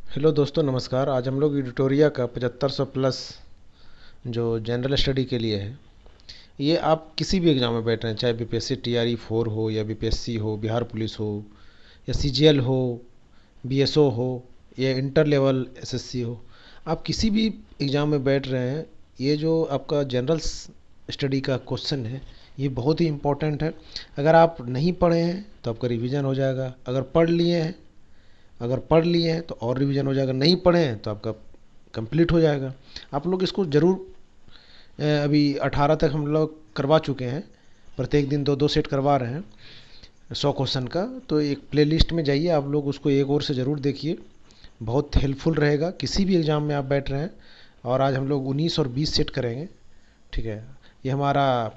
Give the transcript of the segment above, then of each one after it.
Hello दोस्तों, नमस्कार। आज हम लोग एडिटोरिया का 7500 प्लस जो जनरल स्टडी के लिए है, ये आप किसी भी एग्ज़ाम में बैठ रहे हैं, चाहे बीपीएससी टीआरई 4 हो या बीपीएससी हो, बिहार पुलिस हो या सीजीएल हो, बीएसओ हो या इंटर लेवल एसएससी हो, आप किसी भी एग्ज़ाम में बैठ रहे हैं, ये जो आपका जनरल स्टडी का क्वेश्चन है, ये बहुत ही इम्पोर्टेंट है। अगर आप नहीं पढ़े हैं तो आपका रिवीजन हो जाएगा, अगर पढ़ लिए हैं तो और रिवीजन हो जाएगा, नहीं पढ़े हैं तो आपका कंप्लीट हो जाएगा। आप लोग इसको ज़रूर अभी 18 तक हम लोग करवा चुके हैं, प्रत्येक दिन दो दो सेट करवा रहे हैं 100 क्वेश्चन का। तो एक प्लेलिस्ट में जाइए, आप लोग उसको एक और से ज़रूर देखिए, बहुत हेल्पफुल रहेगा किसी भी एग्ज़ाम में आप बैठ रहे हैं। और आज हम लोग 19 और 20 सेट करेंगे, ठीक है। ये हमारा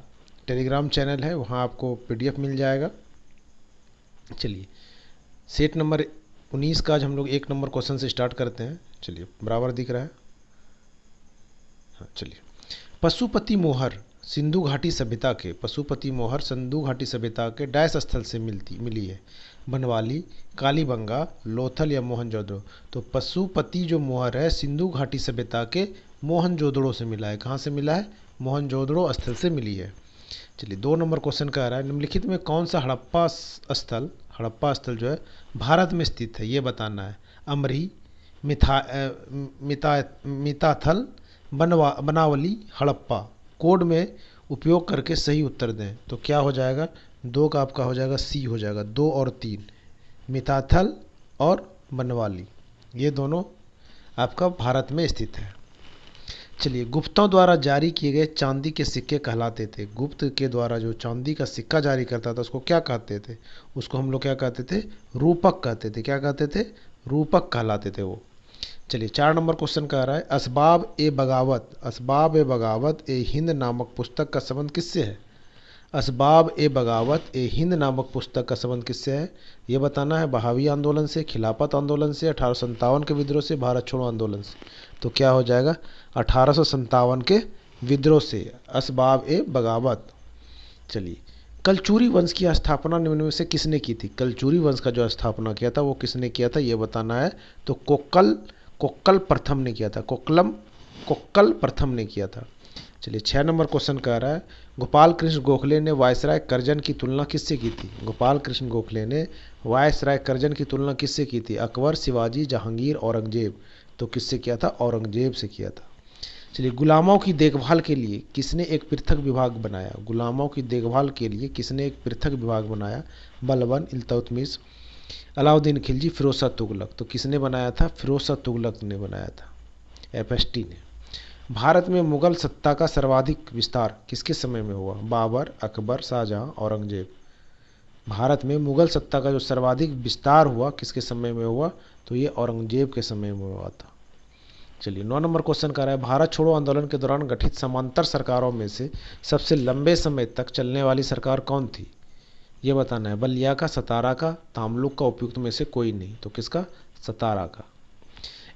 टेलीग्राम चैनल है, वहाँ आपको पीडीएफ मिल जाएगा। चलिए, सेट नंबर 19 का आज हम लोग 1 नंबर क्वेश्चन से स्टार्ट करते हैं। चलिए, बराबर दिख रहा है? हाँ, चलिए। पशुपति मोहर सिंधु घाटी सभ्यता के डैश स्थल से मिली है। बनवाली, कालीबंगा, लोथल या मोहनजोदड़ो। तो पशुपति जो मोहर है, सिंधु घाटी सभ्यता के मोहनजोदड़ो से मिला है। कहाँ से मिला है? मोहनजोदड़ो स्थल से मिली है। चलिए, 2 नंबर क्वेश्चन का आ रहा है, निम्नलिखित में कौन सा हड़प्पा स्थल जो है भारत में स्थित है, ये बताना है। अमरी, मिताथल, बनावली, हड़प्पा। कोड में उपयोग करके सही उत्तर दें। तो क्या हो जाएगा? 2 का आपका हो जाएगा सी, हो जाएगा 2 और 3, मिताथल और बनवाली, ये दोनों आपका भारत में स्थित है। चलिए, गुप्तों द्वारा जारी किए गए चांदी के सिक्के कहलाते थे। गुप्त के द्वारा जो चांदी का सिक्का जारी करता था उसको क्या कहते थे? उसको हम लोग क्या कहते थे? रूपक कहते थे। क्या कहते थे? रूपक कहलाते थे वो। चलिए, 4 नंबर क्वेश्चन कह रहा है, असबाब ए बगावत ए हिंद नामक पुस्तक का संबंध किससे है? असबाब ए बगावत ए हिंद नामक पुस्तक का संबंध किससे है, ये बताना है। बहावी आंदोलन से, खिलाफत आंदोलन से, 1857 के विद्रोह से, भारत छोड़ो आंदोलन से। तो क्या हो जाएगा? 1857 के विद्रोह से, असबाब ए बगावत। चलिए, कलचुरी वंश की स्थापना निम्न में से किसने की थी? कलचुरी वंश का जो स्थापना किया था वो किसने किया था, ये बताना है। तो कोक्कल प्रथम ने किया था। कोक्कल प्रथम ने किया था। चलिए, 6 नंबर क्वेश्चन कह रहा है, गोपाल कृष्ण गोखले ने वायसराय करजन की तुलना किससे की थी? गोपाल कृष्ण गोखले ने वायसराय करजन की तुलना किससे की थी? अकबर, शिवाजी, जहांगीर, औरंगजेब। तो किससे किया था? औरंगजेब से किया था। चलिए, गुलामों की देखभाल के लिए किसने एक पृथक विभाग बनाया? गुलामों की देखभाल के लिए किसने एक पृथक विभाग बनाया? बलबन, इल्तुतमिश, अलाउद्दीन खिलजी, फिरोज शाह तुगलक। तो किसने बनाया था? फिरोज शाह तुगलक ने बनाया था, एफएसटी ने। भारत में मुगल सत्ता का सर्वाधिक विस्तार किसके समय में हुआ? बाबर, अकबर, शाहजहां, औरंगजेब। भारत में मुगल सत्ता का जो सर्वाधिक विस्तार हुआ किसके समय में हुआ? तो ये औरंगजेब के समय में हुआ था। चलिए, 9 नंबर क्वेश्चन कर रहा है, भारत छोड़ो आंदोलन के दौरान गठित समांतर सरकारों में से सबसे लंबे समय तक चलने वाली सरकार कौन थी, ये बताना है। बलिया का, सतारा का, तामलुक का, उपयुक्त में से कोई नहीं। तो किसका? सतारा का।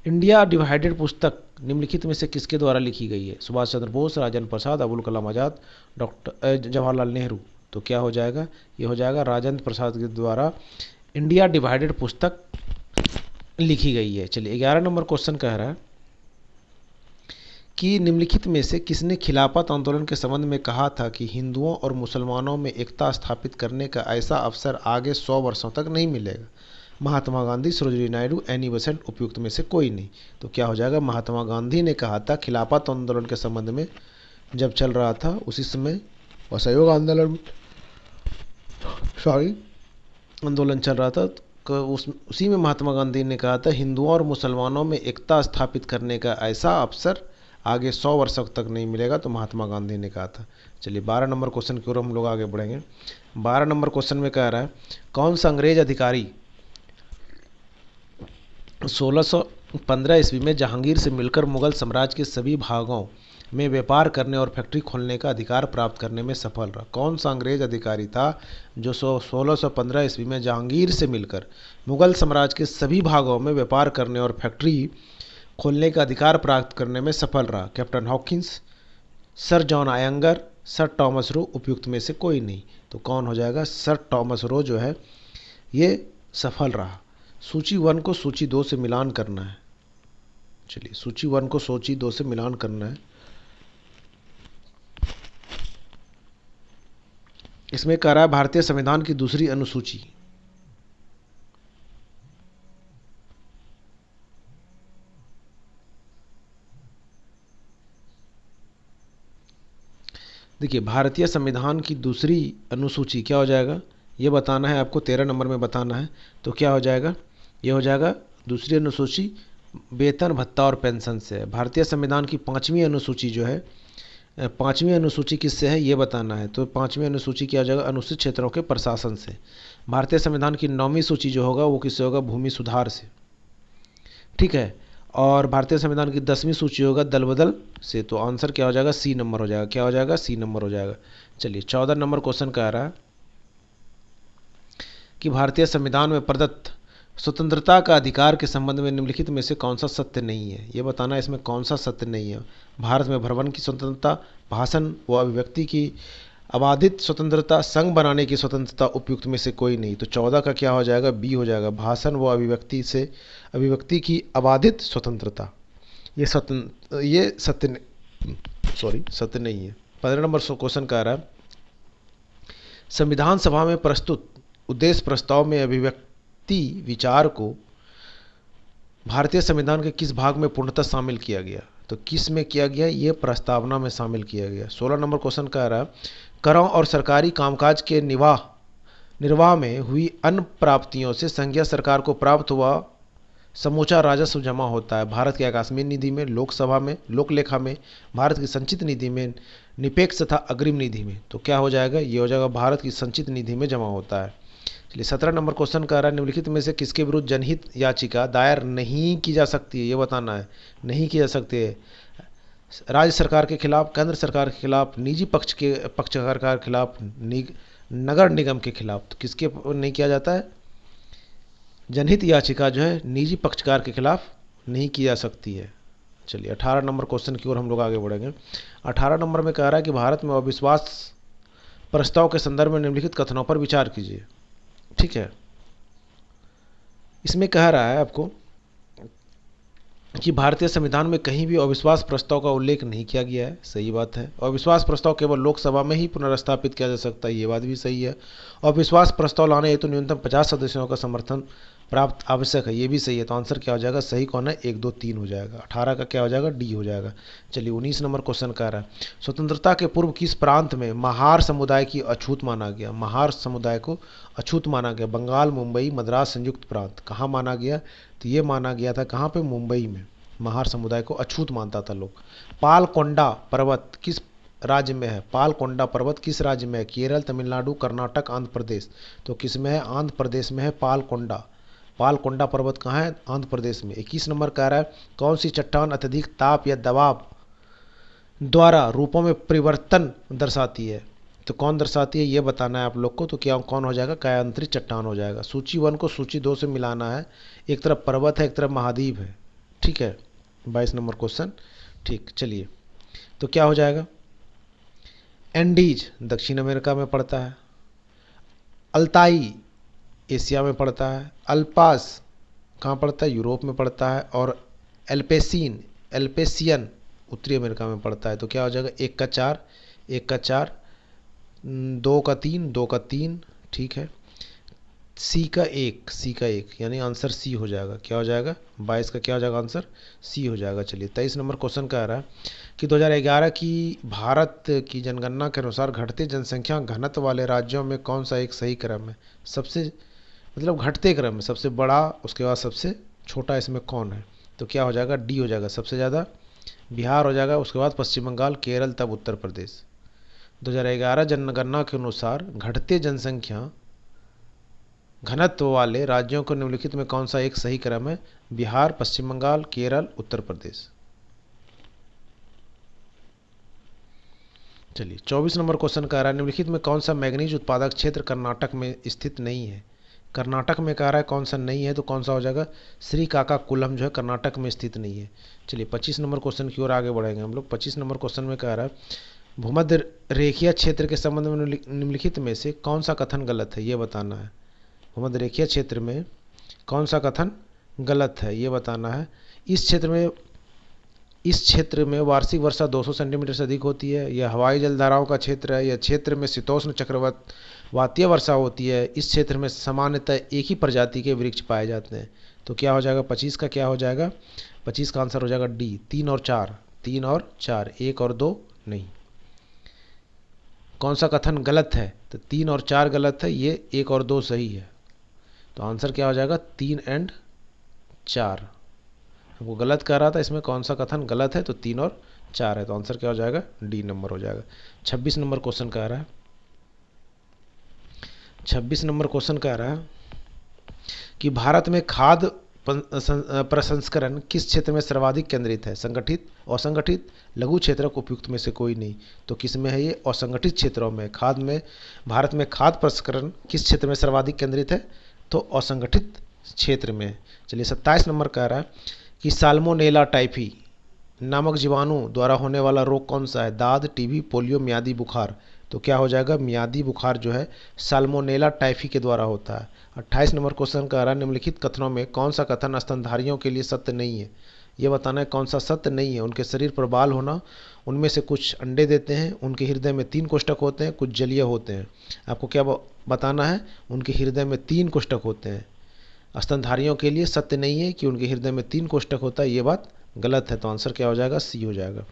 इंडिया डिवाइडेड पुस्तक निम्नलिखित में से किसके द्वारा लिखी गई है? सुभाष चंद्र बोस, राजेंद्र प्रसाद, अबुल कलाम आज़ाद, डॉक्टर जवाहरलाल नेहरू। तो क्या हो जाएगा? ये हो जाएगा राजेंद्र प्रसाद के द्वारा इंडिया डिवाइडेड पुस्तक लिखी गई है। चलिए, 11 नंबर क्वेश्चन कह रहा है कि निम्नलिखित में से किसने खिलाफत आंदोलन के संबंध में कहा था कि हिंदुओं और मुसलमानों में एकता स्थापित करने का ऐसा अवसर आगे 100 वर्षों तक नहीं मिलेगा? महात्मा गांधी, सरोजिनी नायडू, एनी बेसेंट, उपयुक्त में से कोई नहीं। तो क्या हो जाएगा? महात्मा गांधी ने कहा था खिलाफत आंदोलन के संबंध में, जब चल रहा था उसी समय असहयोग आंदोलन, सॉरी, आंदोलन चल रहा था, उसी में महात्मा गांधी ने कहा था हिंदुओं और मुसलमानों में एकता स्थापित करने का ऐसा अवसर आगे 100 वर्षों तक नहीं मिलेगा। तो महात्मा गांधी ने कहा था। चलिए, 12 नंबर क्वेश्चन की ओर हम लोग आगे बढ़ेंगे। 12 नंबर क्वेश्चन में कह रहा है, कौन सा अंग्रेज अधिकारी 1615 ईस्वी में जहांगीर से मिलकर मुगल साम्राज्य के सभी भागों में व्यापार करने और फैक्ट्री खोलने का अधिकार प्राप्त करने में सफल रहा? कौन सा अंग्रेज अधिकारी था जो 1615 ईस्वी में जहांगीर से मिलकर मुगल साम्राज्य के सभी भागों में व्यापार करने और फैक्ट्री खोलने का अधिकार प्राप्त करने में सफल रहा? Captain Hawkins, sir John Iyengar, sir Thomas Roe, उपयुक्त में से कोई नहीं। तो कौन हो जाएगा? सर टॉमस रो जो है ये सफल रहा। सूची 1 को सूची 2 से मिलान करना है। चलिए सूची 1 को सूची 2 से मिलान करना है। इसमें कह रहा है भारतीय संविधान की दूसरी अनुसूची। देखिए भारतीय संविधान की दूसरी अनुसूची क्या हो जाएगा, ये बताना है आपको, 13 नंबर में बताना है। तो क्या हो जाएगा, ये हो जाएगा दूसरी अनुसूची वेतन भत्ता और पेंशन से है। भारतीय संविधान की 5वीं अनुसूची जो है, 5वीं अनुसूची किससे है ये बताना है। तो 5वीं अनुसूची क्या हो जाएगा, अनुसूचित क्षेत्रों के प्रशासन से। भारतीय संविधान की 9वीं सूची जो होगा वो किससे होगा, भूमि सुधार से, ठीक है। और भारतीय संविधान की 10वीं सूची होगा दल बदल से। तो आंसर क्या हो जाएगा, सी नंबर हो जाएगा। क्या हो जाएगा, सी नंबर हो जाएगा। चलिए 14 नंबर क्वेश्चन कह रहा है कि भारतीय संविधान में प्रदत्त स्वतंत्रता का अधिकार के संबंध में निम्नलिखित में से कौन सा सत्य नहीं है, ये बताना है इसमें कौन सा सत्य नहीं है। भारत में भ्रमण की स्वतंत्रता, भाषण व अभिव्यक्ति की अबाधित स्वतंत्रता, संघ बनाने की स्वतंत्रता उपयुक्त में से कोई नहीं। तो 14 का क्या हो जाएगा, बी हो जाएगा। भाषण व अभिव्यक्ति की अबाधित स्वतंत्रता, ये सत्य नहीं है। 15 नंबर क्वेश्चन कह रहा है संविधान सभा में प्रस्तुत उद्देश्य प्रस्ताव में अभिव्यक्ति विचार को भारतीय संविधान के किस भाग में पूर्णतः शामिल किया गया। तो किस में किया गया, ये प्रस्तावना में शामिल किया गया। 16 नंबर क्वेश्चन कह रहा है करों और सरकारी कामकाज के निर्वाह में हुई अन्य प्राप्तियों से संघीय सरकार को प्राप्त हुआ समूचा राजस्व जमा होता है भारत के आकस्मिक निधि में, लोकसभा में, लोक लेखा में, भारत की संचित निधि में, निरपेक्ष तथा अग्रिम निधि में। तो क्या हो जाएगा, ये हो जाएगा भारत की संचित निधि में जमा होता है। चलिए 17 नंबर क्वेश्चन कह रहा है निम्नलिखित में से किसके विरुद्ध जनहित याचिका दायर नहीं की जा सकती है, ये बताना है। नहीं की जा सकती है राज्य सरकार के खिलाफ, केंद्र सरकार के खिलाफ, निजी पक्षकार के खिलाफ, नगर निगम के खिलाफ। तो किसके नहीं किया जाता है, जनहित याचिका जो है निजी पक्षकार के खिलाफ नहीं की जा सकती है। चलिए 18 नंबर क्वेश्चन की ओर हम लोग आगे बढ़ेंगे। 18 नंबर में कह रहा है कि भारत में अविश्वास प्रस्ताव के संदर्भ में निम्नलिखित कथनों पर विचार कीजिए, ठीक है। इसमें कह रहा है आपको कि भारतीय संविधान में कहीं भी अविश्वास प्रस्ताव का उल्लेख नहीं किया गया है, सही बात है। अविश्वास प्रस्ताव केवल लोकसभा में ही पुनर्स्थापित किया जा सकता है, ये बात भी सही है। अविश्वास प्रस्ताव लाने हेतु न्यूनतम 50 सदस्यों का समर्थन प्राप्त आवश्यक है, ये भी सही है। तो आंसर क्या हो जाएगा, सही कौन है, 1 2 3 हो जाएगा। 18 का क्या हो जाएगा, डी हो जाएगा। चलिए 19 नंबर क्वेश्चन कह रहा है स्वतंत्रता के पूर्व किस प्रांत में महार समुदाय की अछूत माना गया। महार समुदाय को अछूत माना गया, बंगाल, मुंबई, मद्रास संयुक्त प्रांत। कहाँ माना गया, तो ये माना गया था कहाँ पे, मुंबई में। महार समुदाय को अछूत मानता था लोग। पालकोंडा पर्वत किस राज्य में है, पालकोंडा पर्वत किस राज्य में है, केरल, तमिलनाडु, कर्नाटक, आंध्र प्रदेश। तो किस में है, आंध्र प्रदेश में है पालकोंडा। पालकोंडा पर्वत कहाँ है, आंध्र प्रदेश में। 21 नंबर कह रहा है कौन सी चट्टान अत्यधिक ताप या दबाव द्वारा रूपों में परिवर्तन दर्शाती है। तो कौन दर्शाती है ये बताना है आप लोग को। तो क्या कौन हो जाएगा, कायांतरित चट्टान हो जाएगा। सूची 1 को सूची 2 से मिलाना है। एक तरफ पर्वत है, एक तरफ महाद्वीप है, ठीक है। 22 नंबर क्वेश्चन, ठीक। चलिए तो क्या हो जाएगा, एंडीज दक्षिण अमेरिका में पड़ता है, अल्ताई एशिया में पड़ता है, अल्पास कहाँ पड़ता है, यूरोप में पड़ता है, और एल्पेसियन उत्तरी अमेरिका में पड़ता है। तो क्या हो जाएगा, 1 का 4, 1 का 4, 2 का 3, 2 का 3, ठीक है। सी का 1 यानी आंसर सी हो जाएगा। क्या हो जाएगा, 22 का क्या हो जाएगा, आंसर सी हो जाएगा। चलिए 23 नंबर क्वेश्चन का आ रहा है कि 2011 की भारत की जनगणना के अनुसार घटते जनसंख्या घनत्व वाले राज्यों में कौन सा एक सही क्रम है। सबसे मतलब घटते क्रम में सबसे बड़ा, उसके बाद सबसे छोटा इसमें कौन है। तो क्या हो जाएगा, डी हो जाएगा। सबसे ज़्यादा बिहार हो जाएगा, उसके बाद पश्चिम बंगाल, केरल, तब उत्तर प्रदेश। 2011 जनगणना के अनुसार घटते जनसंख्या घनत्व वाले राज्यों को निम्नलिखित में कौन सा एक सही क्रम है, बिहार, पश्चिम बंगाल, केरल, उत्तर प्रदेश। चलिए 24 नंबर क्वेश्चन कह रहा है निम्नलिखित में कौन सा मैग्नीज उत्पादक क्षेत्र कर्नाटक में स्थित नहीं है। कर्नाटक में कह रहा है कौन सा नहीं है, तो कौन सा हो जाएगा, श्रीकाकुलम जो है कर्नाटक में स्थित नहीं है। चलिए 25 नंबर क्वेश्चन की ओर आगे बढ़ेंगे हम लोग। 25 नंबर क्वेश्चन में कह रहा है भूमध्य रेखीय क्षेत्र के संबंध में निम्नलिखित में से कौन सा कथन गलत है, ये बताना है। भूमध्य रेखीय क्षेत्र में कौन सा कथन गलत है, ये बताना है। इस क्षेत्र में इस क्षेत्र में वार्षिक वर्षा 200 सेंटीमीटर से अधिक होती है। यह हवाई जल धाराओं का क्षेत्र है। यह क्षेत्र में शीतोष्ण चक्रवातीय वर्षा होती है। इस क्षेत्र में सामान्यतः एक ही प्रजाति के वृक्ष पाए जाते हैं। तो क्या हो जाएगा 25 का, क्या हो जाएगा 25 का आंसर हो जाएगा डी, 3 और 4, 3 और 4, 1 और 2 नहीं। कौन सा कथन गलत है? तो 3 और 4 गलत है, ये 1 और 2 सही है। तो आंसर क्या हो जाएगा 3 एंड 4। हमको गलत कह रहा था, इसमें कौन सा कथन गलत है? तो 3 और 4 है। तो आंसर क्या हो जाएगा डी नंबर हो जाएगा। 26 नंबर क्वेश्चन कह रहा है, 26 नंबर क्वेश्चन कह रहा है कि भारत में खाद्य प्रसंस्करण किस क्षेत्र में सर्वाधिक केंद्रित है? संगठित, असंगठित, लघु क्षेत्रक, उपयुक्त में से कोई नहीं। तो किस में है ये? असंगठित क्षेत्रों में। खाद्य में, भारत में खाद्य प्रसंस्करण किस क्षेत्र में सर्वाधिक केंद्रित है? तो असंगठित क्षेत्र में। चलिए 27 नंबर कह रहा है कि साल्मोनेला टाइफी नामक जीवाणु द्वारा होने वाला रोग कौन सा है? दाद, टीबी, पोलियो, मियादी बुखार। तो क्या हो जाएगा मियादी बुखार जो है साल्मोनेला टाइफी के द्वारा होता है। 28 नंबर क्वेश्चन कह रहा है निम्नलिखित कथनों में कौन सा कथन स्तनधारियों के लिए सत्य नहीं है? ये बताना है कौन सा सत्य नहीं है। उनके शरीर पर बाल होना, उनमें से कुछ अंडे देते हैं, उनके हृदय में 3 कोष्ठक होते हैं, कुछ जलीय होते हैं। आपको क्या बताना है? उनके हृदय में 3 कोष्ठक होते हैं। स्तनधारियों के लिए सत्य नहीं है कि उनके हृदय में 3 कोष्ठक होता है, ये बात गलत है। तो आंसर क्या हो जाएगा? सी हो जाएगा।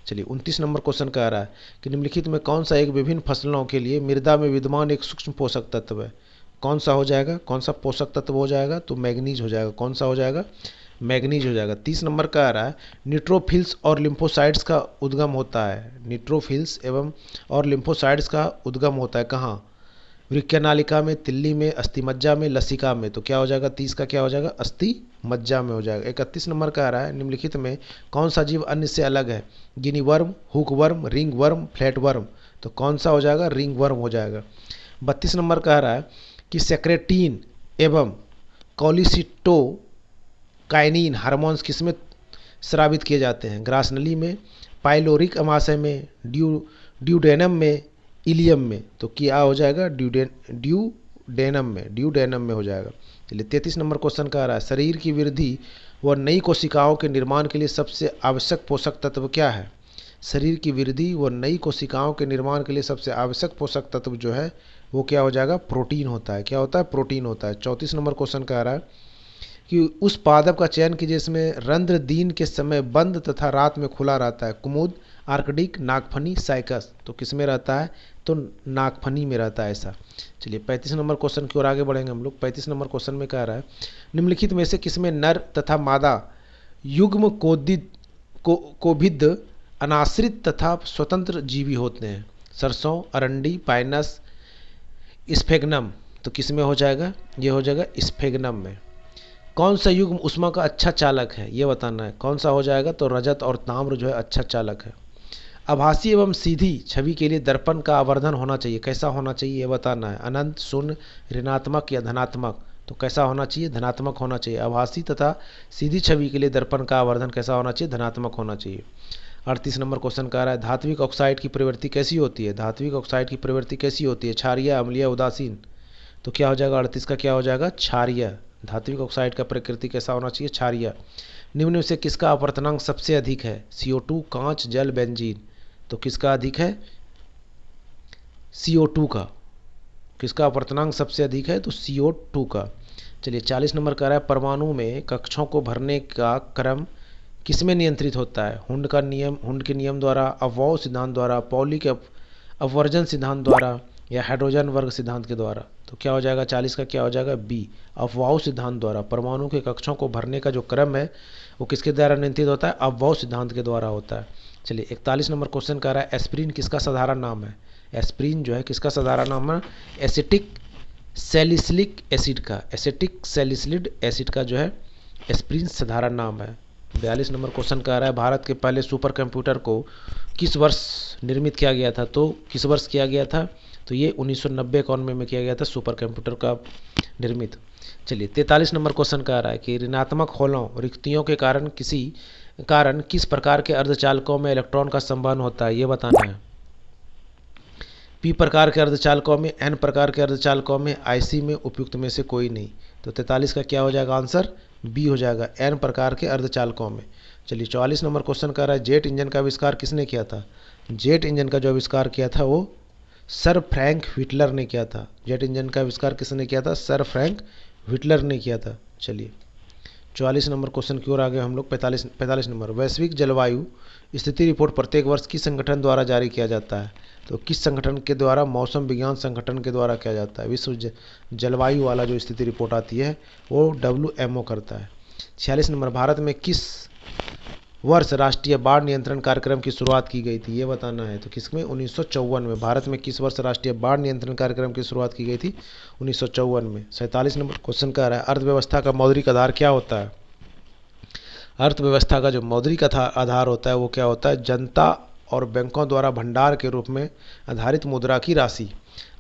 चलिए 29 नंबर क्वेश्चन कह रहा है कि निम्नलिखित में कौन सा एक विभिन्न फसलों के लिए मृदा में विद्यमान एक सूक्ष्म पोषक तत्व है? कौन सा हो जाएगा? कौन सा पोषक तत्व हो जाएगा? तो मैग्नीज हो जाएगा। कौन सा हो जाएगा? मैग्नीज हो जाएगा। 30 नंबर का आ रहा है न्यूट्रोफिल्स और लिम्फोसाइट्स का उद्गम होता है। न्यूट्रोफिल्स एवं और लिम्फोसाइट्स का उद्गम होता है कहाँ? वृक्कनालिका में, तिल्ली में, अस्थिमज्जा में, लसिका में। तो क्या हो जाएगा 30 का, क्या हो जाएगा अस्थिमज्जा में हो जाएगा। 31 नंबर का आ रहा है निम्नलिखित में कौन सा जीव अन्य से अलग है? Guinea worm, hook worm, ring worm, flat worm. तो कौन सा हो जाएगा? रिंग वर्म हो जाएगा। 32 नंबर का आ रहा है कि सेक्रेटीन एवं कोलिसिटोकाइनिन हार्मोन्स किसमें स्रावित किए जाते हैं? ग्रास नली में, पाइलोरिक अमाशय में, ड्यूडेनम में, इलियम में। तो क्या हो जाएगा? ड्यूडेनम में हो जाएगा। चलिए 33 नंबर क्वेश्चन का आ रहा है शरीर की वृद्धि व नई कोशिकाओं के निर्माण के लिए सबसे आवश्यक पोषक तत्व क्या है? शरीर की वृद्धि व नई कोशिकाओं के निर्माण के लिए सबसे आवश्यक पोषक तत्व जो है वो क्या हो जाएगा? प्रोटीन होता है। क्या होता है? प्रोटीन होता है। 34 नंबर क्वेश्चन का आ रहा है कि उस पादप का चयन कीजिए जिसमें रंध्र दिन के समय बंद तथा रात में खुला रहता है। कुमुद, आर्कडिक, नागफनी, साइकस। तो किस में रहता है? तो नागफनी में रहता है ऐसा। चलिए 35 नंबर क्वेश्चन की ओर आगे बढ़ेंगे हम लोग। 35 नंबर क्वेश्चन में कह रहा है निम्नलिखित में से किसमें नर तथा मादा युग्म कोभिद अनाश्रित तथा स्वतंत्र जीवी होते हैं? सरसों, अरंडी, पाइनस, स्फेगनम। तो किस में हो जाएगा? ये हो जाएगा स्फेगनम में। कौन सा युग्म ऊष्मा का अच्छा चालक है? ये बताना है। कौन सा हो जाएगा? तो रजत और ताम्र जो है अच्छा चालक है। आभासी एवं सीधी छवि के लिए दर्पण का आवर्धन होना चाहिए। कैसा होना चाहिए ये बताना है। अनंत, शून्य, ऋणात्मक या धनात्मक। तो कैसा होना चाहिए? धनात्मक होना चाहिए। आभासी तथा सीधी छवि के लिए दर्पण का आवर्धन कैसा होना चाहिए? धनात्मक होना चाहिए। 38 नंबर क्वेश्चन का रहा है धात्विक ऑक्साइड की प्रवृत्ति कैसी होती है? धात्विक ऑक्साइड की प्रवृत्ति कैसी होती है? क्षारीय, अम्लीय, उदासीन। तो क्या हो जाएगा 38 का, क्या हो जाएगा? क्षारीय। धात्विक ऑक्साइड का प्रकृति कैसा होना चाहिए? क्षारीय। निम्न में से किसका अपवर्तनांक सबसे अधिक है? CO2, कांच, जल, बेंजीन। तो किसका अधिक है? CO2 का। किसका अपवर्तनांक सबसे अधिक है? तो CO2 का। चलिए 40 नंबर कह रहा है परमाणु में कक्षों को भरने का क्रम किसमें नियंत्रित होता है? हुंड के नियम द्वारा, अफवाह सिद्धांत द्वारा, पॉली के अपवर्जन सिद्धांत द्वारा या हाइड्रोजन वर्ग सिद्धांत के द्वारा। तो क्या हो जाएगा 40 का, क्या हो जाएगा? बी, अफवाह सिद्धांत द्वारा। परमाणु के कक्षों को भरने का जो क्रम है वो किसके द्वारा नियंत्रित होता है? अफवाह सिद्धांत के द्वारा होता है। चलिए 41 नंबर क्वेश्चन कह रहा है एस्प्रिन किसका साधारण नाम है? एस्प्रिन जो है किसका साधारण नाम है? एसिटिक सैलिसिलिक एसिड का। एसिटिक सैलिसिलिड एसिड का जो है एस्प्रिन साधारण नाम है। 42 नंबर क्वेश्चन कह रहा है भारत के पहले सुपर कंप्यूटर को किस वर्ष निर्मित किया गया था? तो किस वर्ष किया गया था? तो ये 1990-91 में किया गया था सुपर कंप्यूटर का निर्मित। चलिए 43 नंबर क्वेश्चन कह रहा है कि ऋणात्मक होलों रिक्तियों के कारण किस प्रकार के अर्धचालकों में इलेक्ट्रॉन का संवहन होता है? ये बताना है। पी प्रकार के अर्धचालकों में, एन प्रकार के अर्धचालकों में, आईसी में, उपयुक्त में से कोई नहीं। तो 43 का क्या हो जाएगा आंसर? बी हो जाएगा एन प्रकार के अर्धचालकों में। चलिए 44 नंबर क्वेश्चन कर रहा है जेट इंजन का आविष्कार किसने किया था। जेट इंजन का जो आविष्कार किया था वो सर फ्रैंक व्हिटलर ने किया था। जेट इंजन का आविष्कार किसने किया था, सर फ्रैंक व्हिटलर ने किया था। चलिए 44 नंबर क्वेश्चन की ओर आ गए हम लोग। 45 नंबर, वैश्विक जलवायु स्थिति रिपोर्ट प्रत्येक वर्ष किस संगठन द्वारा जारी किया जाता है। तो किस संगठन के द्वारा, मौसम विज्ञान संगठन के द्वारा किया जाता है। विश्व जलवायु वाला जो स्थिति रिपोर्ट आती है वो WMO करता है। 46 नंबर, भारत में किस वर्ष राष्ट्रीय बाढ़ नियंत्रण कार्यक्रम की शुरुआत की गई थी, ये बताना है। तो किसमें, 1954 में। भारत में किस वर्ष राष्ट्रीय बाढ़ नियंत्रण कार्यक्रम की शुरुआत की गई थी, 1954 में। 47 नंबर क्वेश्चन का रहा है अर्थव्यवस्था का मौद्रिक आधार क्या होता है। अर्थव्यवस्था का जो मौद्रिक आधार होता है वो क्या होता है, जनता और बैंकों द्वारा भंडार के रूप में आधारित मुद्रा की राशि।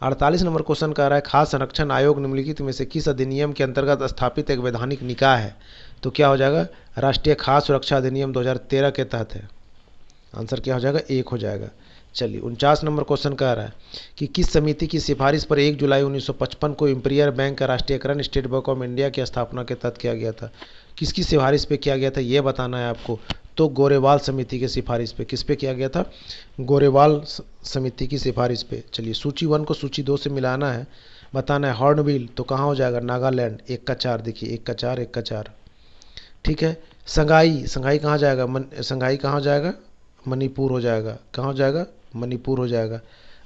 48 नंबर क्वेश्चन का रहा है खाद्य संरक्षण आयोग निम्नलिखित में से किस अधिनियम के अंतर्गत स्थापित एक वैधानिक निकाय है। तो क्या हो जाएगा, राष्ट्रीय खाद्य सुरक्षा अधिनियम 2013 के तहत है। आंसर क्या हो जाएगा, 1 हो जाएगा। चलिए 49 नंबर क्वेश्चन कह रहा है कि किस समिति की सिफारिश पर 1 जुलाई 1955 को इंपीरियल बैंक का राष्ट्रीयकरण स्टेट बैंक ऑफ इंडिया की स्थापना के तहत किया गया था। किसकी सिफारिश पे किया गया था ये बताना है आपको। तो गोरेवाल समिति की सिफारिश पे। किस पे किया गया था, गोरेवाल समिति की सिफारिश पे। चलिए सूची 1 को सूची 2 से मिलाना है, बताना है। हॉर्नबिल तो कहाँ हो जाएगा, नागालैंड। 1 का 4, देखिए 1 का 4, 1 का 4, ठीक है। संघाई कहाँ जाएगा, संघाई कहाँ जाएगा, मणिपुर हो जाएगा। कहाँ हो जाएगा, मणिपुर हो जाएगा।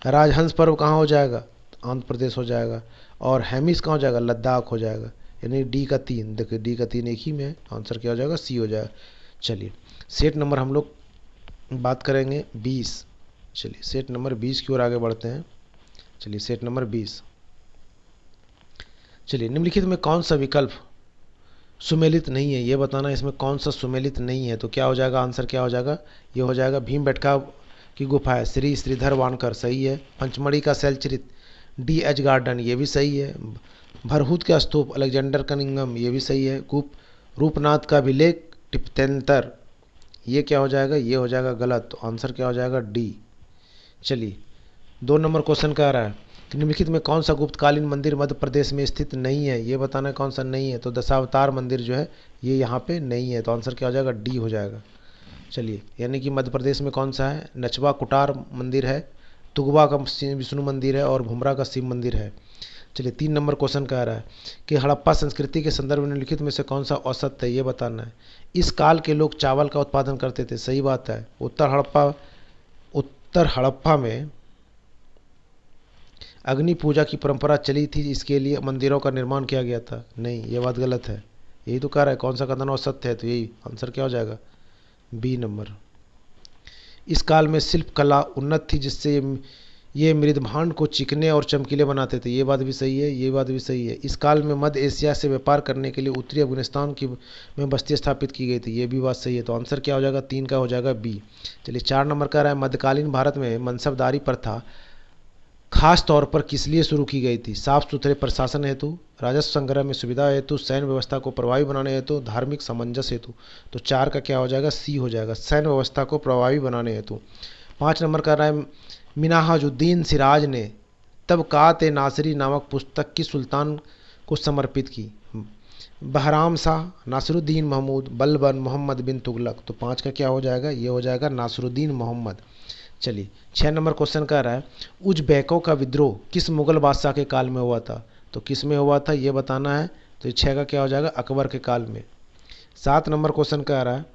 राजहंस पर्व कहाँ हो जाएगा, आंध्र प्रदेश हो जाएगा। और हेमिस कहाँ हो जाएगा, लद्दाख हो जाएगा। यानी डी का 3, देखिए डी का 3 एक ही में, आंसर क्या हो जाएगा, सी हो जाएगा। चलिए सेट नंबर हम लोग बात करेंगे 20। चलिए सेट नंबर 20 की ओर आगे बढ़ते हैं। चलिए सेट नंबर 20। चलिए निम्नलिखित में कौन सा विकल्प सुमेलित नहीं है, ये बताना है इसमें कौन सा सुमेलित नहीं है। तो क्या हो जाएगा, आंसर क्या हो जाएगा, ये हो जाएगा भीमबेटका की गुफा है, श्री श्रीधर वानकर, सही है। पंचमढ़ी का शैलचित्र, DH गार्डन, ये भी सही है। भरहुत का स्तूप, अलेक्जेंडर कनिंगम, ये भी सही है। रूपनाथ का अभिलेख, टिप्तेंतर, ये क्या हो जाएगा, ये हो जाएगा गलत। तो आंसर क्या हो जाएगा, डी। चलिए 2 नंबर क्वेश्चन कह रहा है कि निम्नलिखित में कौन सा गुप्तकालीन मंदिर मध्य प्रदेश में स्थित नहीं है, ये बताना है कौन सा नहीं है। तो दशावतार मंदिर जो है ये यहाँ पे नहीं है। तो आंसर क्या हो जाएगा, डी हो जाएगा। चलिए यानी कि मध्य प्रदेश में कौन सा है, नचवा कुटार मंदिर है, तुगवा का विष्णु मंदिर है और भुमरा का शिव मंदिर है। चलिए 3 नंबर क्वेश्चन कह रहा है कि हड़प्पा संस्कृति के संदर्भ में निम्नलिखित में से कौन सा औसत है, ये बताना है। इस काल के लोग चावल का उत्पादन करते थे, सही बात है। उत्तर हड़प्पा में अग्नि पूजा की परंपरा चली थी, इसके लिए मंदिरों का निर्माण किया गया था, नहीं ये बात गलत है। यही तो कह रहा है कौन सा कथन औसत है, तो यही आंसर क्या हो जाएगा, बी नंबर। इस काल में शिल्प कला उन्नत थी जिससे ये मृदभांड को चिकने और चमकीले बनाते थे, ये बात भी सही है, ये बात भी सही है। इस काल में मध्य एशिया से व्यापार करने के लिए उत्तरी अफगानिस्तान की में बस्ती स्थापित की गई थी, ये भी बात सही है। तो आंसर क्या हो जाएगा, 3 का हो जाएगा बी। चलिए 4 नंबर का रहा है मध्यकालीन भारत में मनसबदारी प्रथा खास तौर पर किस लिए शुरू की गई थी। साफ सुथरे प्रशासन हेतु, राजस्व संग्रह में सुविधा हेतु, सैन्य व्यवस्था को प्रभावी बनाने हेतु, धार्मिक सामंजस्य हेतु। तो 4 का क्या हो जाएगा, सी हो जाएगा, सैन्य व्यवस्था को प्रभावी बनाने हेतु। 5 नंबर का रहा है मिन्हाजुद्दीन सिराज ने तबकात नासिरी नामक पुस्तक किस सुल्तान को समर्पित की। बहराम शाह, नासिरुद्दीन महमूद, बलबन, मोहम्मद बिन तुगलक। तो 5 का क्या हो जाएगा, ये हो जाएगा नासिरुद्दीन मोहम्मद। चलिए 6 नंबर क्वेश्चन कह रहा है उज़्बेकों का विद्रोह किस मुगल बादशाह के काल में हुआ था। तो किस में हुआ था ये बताना है। तो ये 6 का क्या हो जाएगा, अकबर के काल में। 7 नंबर क्वेश्चन कह रहा है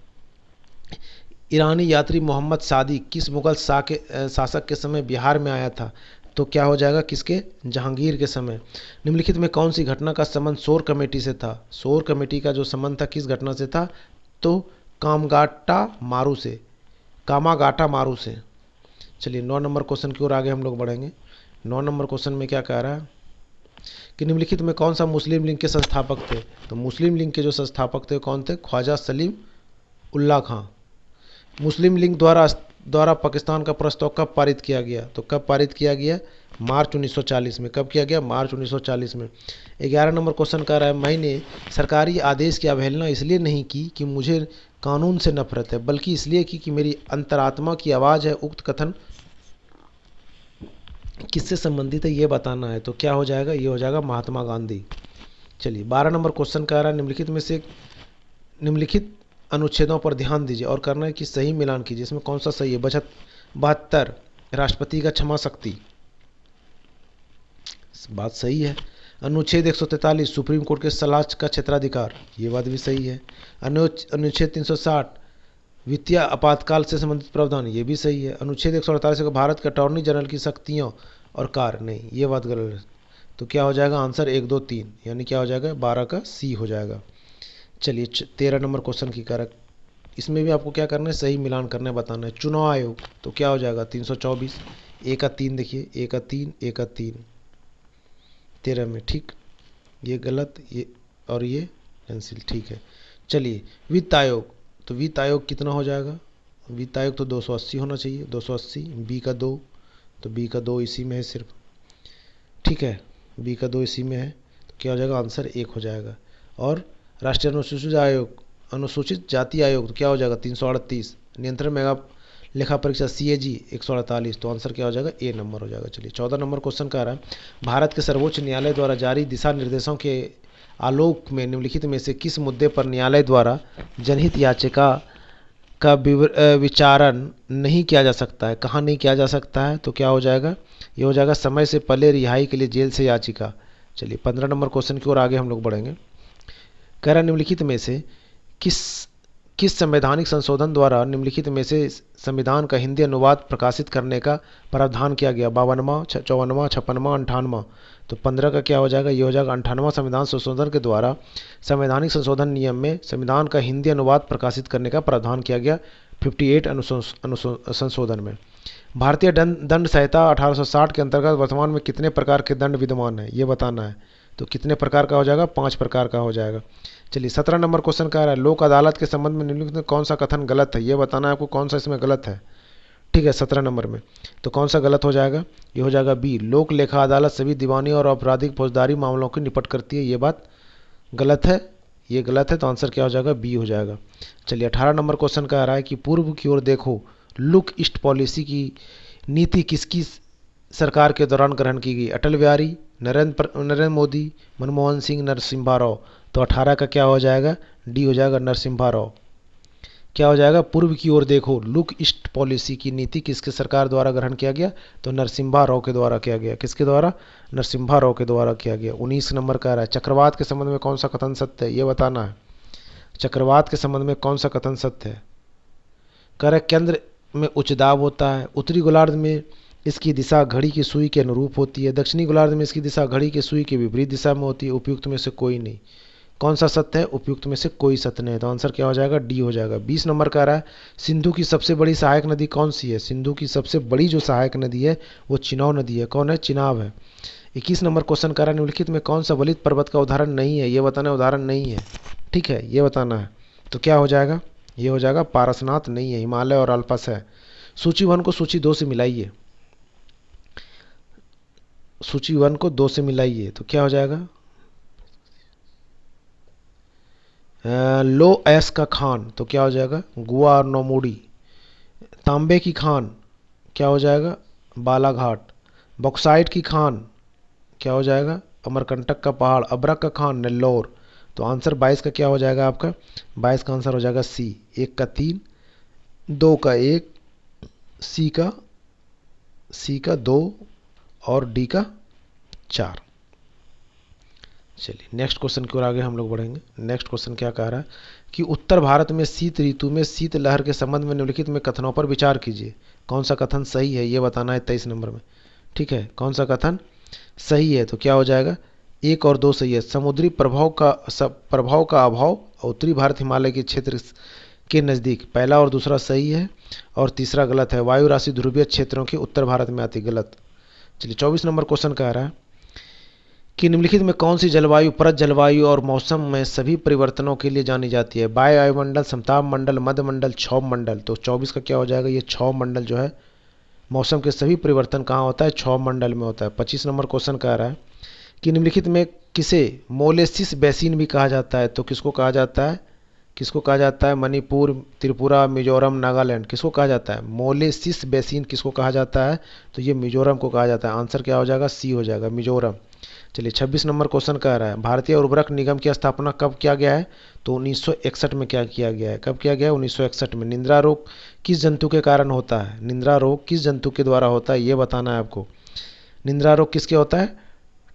ईरानी यात्री मोहम्मद सादी किस मुगल शासक के समय बिहार में आया था। तो क्या हो जाएगा, किसके, जहांगीर के समय। निम्नलिखित में कौन सी घटना का संबंध शोर कमेटी से था। शोर कमेटी का जो संबंध था किस घटना से था, तो कामागाटा मारू से। चलिए 9 नंबर क्वेश्चन की ओर आगे हम लोग बढ़ेंगे। 9 नंबर क्वेश्चन में क्या कह रहा है कि निम्नलिखित में कौन सा मुस्लिम लीग के संस्थापक थे। तो मुस्लिम लीग के जो संस्थापक थे कौन थे, ख्वाजा सलीम उल्लाह खां। मुस्लिम लीग द्वारा पाकिस्तान का प्रस्ताव कब पारित किया गया। तो कब पारित किया गया, मार्च 1940 में। कब किया गया, मार्च 1940 में। 11 नंबर क्वेश्चन कह रहा है मैंने सरकारी आदेश की अवहेलना इसलिए नहीं की कि मुझे कानून से नफरत है, बल्कि इसलिए कि मेरी अंतरात्मा की आवाज़ है। उक्त कथन किससे संबंधित है ये बताना है। तो क्या हो जाएगा, ये हो जाएगा महात्मा गांधी। चलिए 12 नंबर क्वेश्चन का आ रहा है, निम्नलिखित अनुच्छेदों पर ध्यान दीजिए और करना है कि सही मिलान कीजिए। इसमें कौन सा सही है? 72 राष्ट्रपति का क्षमा शक्ति, बात सही है। अनुच्छेद 143 सुप्रीम कोर्ट के सलाह का क्षेत्राधिकार, ये बात भी सही है। अनुच्छेद 360 वित्तीय आपातकाल से संबंधित प्रावधान, ये भी सही है। अनुच्छेद 148 का भारत के अटॉर्नी जनरल की शक्तियों और कार्य, नहीं, ये बात गलत है। तो क्या हो जाएगा आंसर? 1, 2, 3, यानी क्या हो जाएगा? 12 का सी हो जाएगा। चलिए 13 नंबर क्वेश्चन की कारक, इसमें भी आपको क्या करना है? सही मिलान करना है, बताना है। चुनाव आयोग, तो क्या हो जाएगा? 324, ए का 3 देखिए, ए का 3, ए का 3 13 में, ठीक, ये गलत, ये और ये कैंसिल, ठीक है। चलिए वित्त आयोग, तो वित्त आयोग कितना हो जाएगा? वित्त आयोग तो 280 होना चाहिए, 280, बी का 2, तो बी का 2 इसी में है सिर्फ, ठीक है, बी का 2 इसी में है, तो क्या हो जाएगा? आंसर 1 हो जाएगा। और राष्ट्रीय अनुसूचित आयोग, अनुसूचित जाति आयोग, तो क्या हो जाएगा? 338, नियंत्रण मेगा लेखा परीक्षा CAG 148, तो आंसर क्या हो जाएगा? ए नंबर हो जाएगा। चलिए 14 नंबर क्वेश्चन का आ रहा है, भारत के सर्वोच्च न्यायालय द्वारा जारी दिशा निर्देशों के आलोक में निम्नलिखित में से किस मुद्दे पर न्यायालय द्वारा जनहित याचिका का विचारण नहीं किया जा सकता है? कहाँ नहीं किया जा सकता है? तो क्या हो जाएगा? ये हो जाएगा समय से पहले रिहाई के लिए जेल से याचिका। चलिए 15 नंबर क्वेश्चन की ओर आगे हम लोग बढ़ेंगे। कह रहा निम्नलिखित में से किस संवैधानिक संशोधन द्वारा निम्नलिखित में से संविधान का हिंदी अनुवाद प्रकाशित करने का प्रावधान किया गया? 52वां, 54वां, 56वां, 58वां, तो 15 का क्या हो जाएगा? ये हो जाएगा 58वां संविधान संशोधन के द्वारा संवैधानिक संशोधन नियम में संविधान का हिंदी अनुवाद प्रकाशित करने का प्रावधान किया गया 58 संशोधन में। भारतीय दंड संहिता 1860 के अंतर्गत वर्तमान में कितने प्रकार के दंड विद्यमान है? ये बताना है। तो कितने प्रकार का हो जाएगा? 5 प्रकार का हो जाएगा। चलिए 17 नंबर क्वेश्चन का आ रहा है, लोक अदालत के संबंध में निम्नलिखित में कौन सा कथन गलत है? ये बताना है आपको, कौन सा इसमें गलत है, ठीक है, 17 नंबर में। तो कौन सा गलत हो जाएगा? ये हो जाएगा बी, लोक लेखा अदालत सभी दीवानी और आपराधिक फौजदारी मामलों की निपट करती है, ये बात गलत है, ये गलत है, तो आंसर क्या हो जाएगा? बी हो जाएगा। चलिए 18 नंबर क्वेश्चन का आ रहा है कि पूर्व की ओर देखो लुक ईस्ट पॉलिसी की नीति किसकी सरकार के दौरान ग्रहण की गई? अटल बिहारी, नरेंद्र मोदी, मनमोहन सिंह, नरसिम्हा राव, तो 18 का क्या हो जाएगा? डी हो जाएगा, नरसिम्हा राव। क्या हो जाएगा? पूर्व की ओर देखो लुक ईस्ट पॉलिसी की नीति किसके सरकार द्वारा ग्रहण किया गया? तो नरसिम्हा राव के द्वारा किया गया। किसके द्वारा? नरसिम्हा राव के द्वारा किया गया। 19 नंबर का रहा है, चक्रवात के संबंध में कौन सा कथन सत्य है? ये बताना है। चक्रवात के संबंध में कौन सा कथन सत्य है? कह रहा है केंद्र में उच्च दाब होता है, उत्तरी गोलार्ध में इसकी दिशा घड़ी की सुई के अनुरूप होती है, दक्षिणी गोलार्ध में इसकी दिशा घड़ी की सुई के विपरीत दिशा में होती है, उपयुक्त में से कोई नहीं। कौन सा सत्य है? उपयुक्त में से कोई सत्य नहीं है, तो आंसर क्या हो जाएगा? डी हो जाएगा। 20 नंबर का आ रहा है, सिंधु की सबसे बड़ी सहायक नदी कौन सी है? सिंधु की सबसे बड़ी जो सहायक नदी है वो चिनाब नदी है। कौन है? चिनाब है। 21 नंबर क्वेश्चन का रहा है, निम्नलिखित में कौन सा वलित पर्वत का उदाहरण नहीं है? ये बताना है, उदाहरण नहीं है, ठीक है, ये बताना है। तो क्या हो जाएगा? ये हो जाएगा पारसनाथ नहीं है, हिमालय और अल्पस है। सूची 1 को सूची 2 से मिलाइए, सूची 1 को 2 से मिलाइए, तो क्या हो जाएगा? लो एस का खान, तो क्या हो जाएगा? गुआ और नोमोडी। तांबे की खान क्या हो जाएगा? बालाघाट। बॉक्साइट की खान क्या हो जाएगा? अमरकंटक का पहाड़। अबरक का खान नेल्लोर। तो आंसर 22 का क्या हो जाएगा आपका? 22 का आंसर हो जाएगा सी, 1 का 3, 2 का 1, सी का 2 और डी का 4। चलिए नेक्स्ट क्वेश्चन की ओर आगे हम लोग बढ़ेंगे। नेक्स्ट क्वेश्चन क्या कह रहा है कि उत्तर भारत में शीत ऋतु में शीत लहर के संबंध में निम्नलिखित में कथनों पर विचार कीजिए। कौन सा कथन सही है? ये बताना है 23 नंबर में, ठीक है, कौन सा कथन सही है? तो क्या हो जाएगा? 1 और 2 सही है। समुद्री प्रभाव का अभाव उत्तरी भारत हिमालय के क्षेत्र के नज़दीक, पहला और दूसरा सही है और तीसरा गलत है। वायु राशि ध्रुवीय क्षेत्रों के उत्तर भारत में आती, गलत। चलिए 24 नंबर क्वेश्चन कह रहा है कि निम्नलिखित में कौन सी जलवायु परत जलवायु और मौसम में सभी परिवर्तनों के लिए जानी जाती है? वायुमंडल, समताप मंडल, मध्य मंडल, क्षौभ मंडल। तो 24 का क्या हो जाएगा? ये क्षौभ मंडल जो है मौसम के सभी परिवर्तन कहाँ होता है? क्षौभ मंडल में होता है। 25 नंबर क्वेश्चन कह रहा है कि निम्नलिखित में किसे मोलेसिस बेसिन भी कहा जाता है? तो किसको कहा जाता है? किसको कहा जाता है? मणिपुर, त्रिपुरा, मिजोरम, नागालैंड, किसको कहा जाता है? मोलेसिस बेसिन किसको कहा जाता है? तो ये मिजोरम को कहा जाता है। आंसर क्या हो जाएगा? सी हो जाएगा, मिजोरम। चलिए 26 नंबर क्वेश्चन कह रहा है भारतीय उर्वरक निगम की स्थापना कब किया गया है? तो 1961 में क्या किया गया है? कब किया गया है? 1961 में। निंद्रा रोग किस जंतु के कारण होता है? निंद्रा रोग किस जंतु के द्वारा होता है ये बताना है आपको। निंद्रा रोग किसके होता है?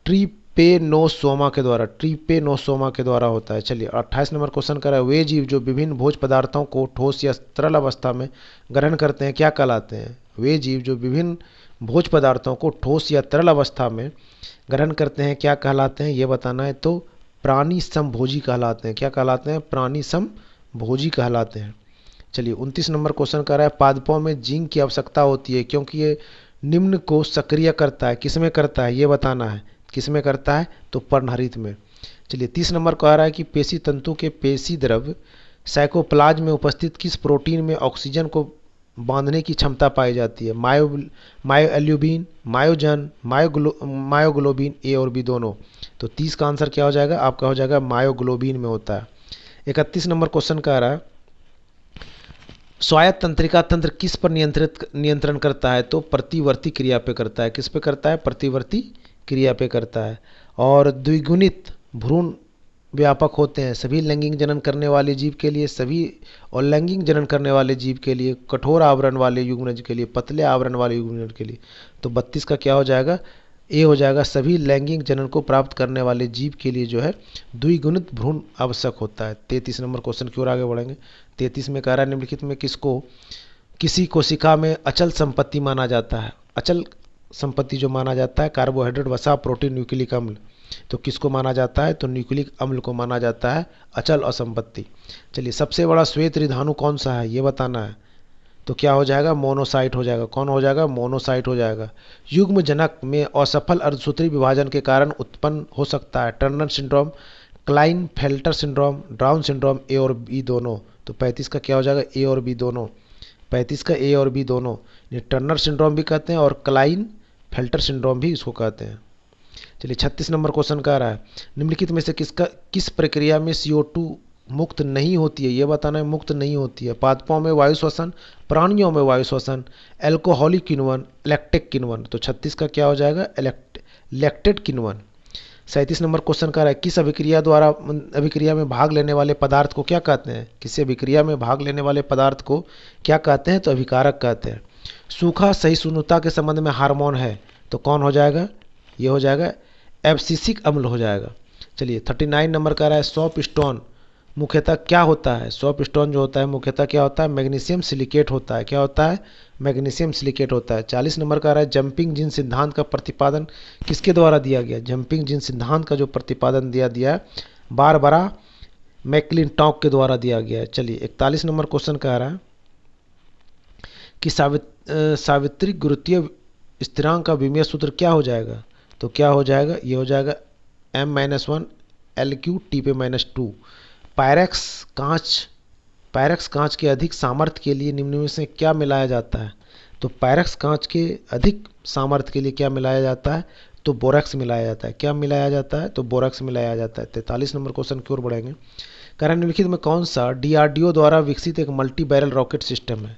ट्रिपेनोसोमा के द्वारा, ट्रिपेनोसोमा के द्वारा होता है। चलिए 28 नंबर क्वेश्चन कर रहा है वे जीव जो विभिन्न भोज्य पदार्थों को ठोस या तरल अवस्था में ग्रहण करते हैं क्या कहलाते हैं? वे जीव जो विभिन्न भोज्य पदार्थों को ठोस या तरल अवस्था में ग्रहण करते हैं क्या कहलाते हैं ये बताना है। तो प्राणी समभोजी कहलाते हैं। क्या कहलाते हैं? प्राणी समभोजी कहलाते हैं। चलिए 29 नंबर क्वेश्चन कर रहा है पादपों में जिंक की आवश्यकता होती है क्योंकि ये निम्न को सक्रिय करता है। किस में करता है ये बताना है। किस में करता है? तो पर्णहरित में। चलिए 30 नंबर कह रहा है कि पेशी तंतु के पेशी द्रव साइकोप्लाज्म में उपस्थित किस प्रोटीन में ऑक्सीजन को बांधने की क्षमता पाई जाती है? मायोएल्यूबिन, मायोजन, मायोग्लोबिन, ए और बी दोनों। तो 30 का आंसर क्या हो जाएगा? आपका हो जाएगा मायोग्लोबिन में होता है। 31 नंबर क्वेश्चन कह रहा है स्वायत्त तंत्रिका तंत्र किस पर नियंत्रण करता है? तो प्रतिवर्ती क्रिया पे करता है। किस पे करता है? प्रतिवर्ती क्रिया पे करता है। और द्विगुणित भ्रूण व्यापक होते हैं सभी लैंगिक जनन करने वाले जीव के लिए, सभी और लैंगिक जनन करने वाले जीव के लिए, कठोर आवरण वाले युग्मनज के लिए, पतले आवरण वाले युग्मनज के लिए। तो 32 का क्या हो जाएगा? ए हो जाएगा। सभी लैंगिक जनन को प्राप्त करने वाले जीव के लिए जो है द्विगुणित भ्रूण आवश्यक होता है। 33 नंबर क्वेश्चन की ओर आगे बढ़ेंगे। 33 में कह रहा है निम्नलिखित में किसको किसी कोशिका में अचल संपत्ति माना जाता है? अचल संपत्ति जो माना जाता है कार्बोहाइड्रेट, वसा, प्रोटीन, न्यूक्लिक अम्ल। तो किसको माना जाता है? तो न्यूक्लिक अम्ल को माना जाता है अचल और संपत्ति। चलिए सबसे बड़ा श्वेत ऋधाणु कौन सा है ये बताना है। तो क्या हो जाएगा? मोनोसाइट हो जाएगा। कौन हो जाएगा? मोनोसाइट हो जाएगा। युग्म जनक में असफल अर्धसूत्री विभाजन के कारण उत्पन्न हो सकता है Turner syndrome, Klinefelter syndrome, Down syndrome, A और बी दोनों। तो 35 का क्या हो जाएगा? ए और बी दोनों। 35 का ए और बी दोनों। ये टर्नर सिंड्रोम भी कहते हैं और क्लाइनफेल्टर सिंड्रोम भी इसको कहते हैं। चलिए 36 नंबर क्वेश्चन का आ रहा है निम्नलिखित में से किस प्रक्रिया में CO2 मुक्त नहीं होती है ये बताना है। मुक्त नहीं होती है। पादपों में वायु श्वसन, प्राणियों में वायु श्वसन, एल्कोहलिक किण्वन, लैक्टिक किण्वन। तो 36 का क्या हो जाएगा? लैक्टेट किण्वन। 37 नंबर क्वेश्चन का है किस अभिक्रिया में भाग लेने वाले पदार्थ को क्या कहते हैं? किसी अभिक्रिया में भाग लेने वाले पदार्थ को क्या कहते हैं? तो अभिकारक कहते हैं। सूखा सहिष्णुता के संबंध में हार्मोन है तो कौन हो जाएगा? ये हो जाएगा एब्सिसिक अम्ल हो जाएगा। चलिए 39 नंबर का रहा है सॉप स्टोन मुख्यतः क्या होता है? सॉप स्टोन जो होता है मुख्यतः क्या होता है? मैग्नीशियम सिलिकेट होता है। क्या होता है? मैग्नीशियम सिलिकेट होता है। 40 नंबर का रहा है जंपिंग जिन सिद्धांत का प्रतिपादन किसके द्वारा दिया गया? जंपिंग जिन सिद्धांत का जो प्रतिपादन दिया है बारबरा मैक्लिंटॉक के द्वारा दिया गया है। चलिए 41 नंबर क्वेश्चन कह रहा है कि सावित्रिक गुरुत्वीय स्थिरांक का विमीय सूत्र क्या हो जाएगा? तो क्या हो जाएगा? ये हो जाएगा m-1 L/T/-2। पायरेक्स कांच के अधिक सामर्थ्य के लिए निम्न में से क्या मिलाया जाता है? तो पायरेक्स कांच के अधिक सामर्थ्य के लिए क्या मिलाया जाता है? तो बोरेक्स मिलाया जाता है। क्या मिलाया जाता है? तो बोरेक्स मिलाया जाता है। 43 नंबर क्वेश्चन की ओर बढ़ेंगे। कारण निम्नलिखित में कौन सा DRDO द्वारा विकसित एक मल्टी बैरल रॉकेट सिस्टम है?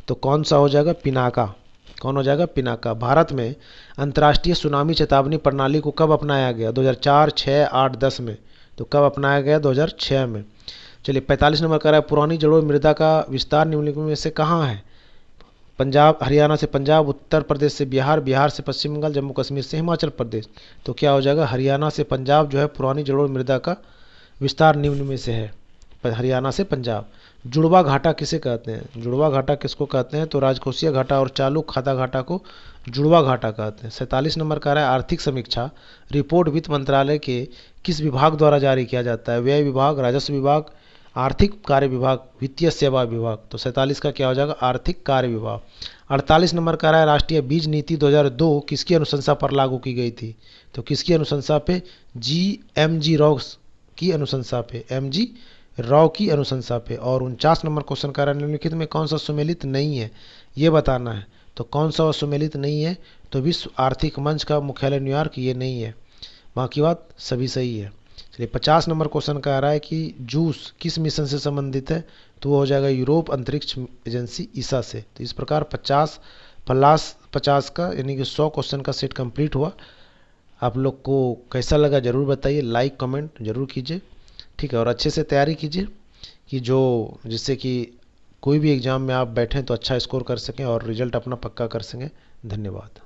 तो कौन सा हो जाएगा? पिनाका। कौन हो जाएगा? पिनाका। भारत में अंतर्राष्ट्रीय सुनामी चेतावनी प्रणाली को कब अपनाया गया? 2004, 6, 8, 10 में। तो कब अपनाया गया? 2006 में। चलिए 45 नंबर का रहा है पुरानी जलोढ़ मृदा का विस्तार निम्नलिखित में से कहाँ है? पंजाब, हरियाणा से पंजाब, उत्तर प्रदेश से बिहार, बिहार से पश्चिम बंगाल, जम्मू कश्मीर से हिमाचल प्रदेश। तो क्या हो जाएगा? हरियाणा से पंजाब जो है पुरानी जलोढ़ मृदा का विस्तार निम्न में से है। हरियाणा से पंजाब। जुड़वा घाटा किसे कहते हैं? जुड़वा घाटा किसको कहते हैं? तो राजकोषीय घाटा और चालू खाता घाटा को जुड़वा घाटा कहते हैं। 47 नंबर का रहा है आर्थिक समीक्षा रिपोर्ट वित्त मंत्रालय के किस विभाग द्वारा जारी किया जाता है? व्यय विभाग, राजस्व विभाग, आर्थिक कार्य विभाग, वित्तीय सेवा विभाग। तो 47 का क्या हो जाएगा? आर्थिक कार्य विभाग। 48 नंबर का रहा है राष्ट्रीय बीज नीति 2002 किसकी अनुशंसा पर लागू की गई थी? तो किसकी अनुशंसा पे? MG राव की अनुशंसा पे, MG राव की अनुशंसा पे। और 49 नंबर क्वेश्चन का रहा है निम्नलिखित में कौन सा सुमेलित नहीं है ये बताना है। तो कौन सा सुमेलित नहीं है? तो विश्व आर्थिक मंच का मुख्यालय न्यूयॉर्क ये नहीं है, बाकी बात सभी सही है। चलिए 50 नंबर क्वेश्चन का आ रहा है कि जूस किस मिशन से संबंधित है? तो वो हो जाएगा यूरोप अंतरिक्ष एजेंसी ईसा से। तो इस प्रकार 50 का यानी कि 100 क्वेश्चन का सेट कंप्लीट हुआ। आप लोग को कैसा लगा ज़रूर बताइए, लाइक कमेंट ज़रूर कीजिए, ठीक है। और अच्छे से तैयारी कीजिए कि जिससे कि कोई भी एग्ज़ाम में आप बैठें तो अच्छा स्कोर कर सकें और रिजल्ट अपना पक्का कर सकें। धन्यवाद।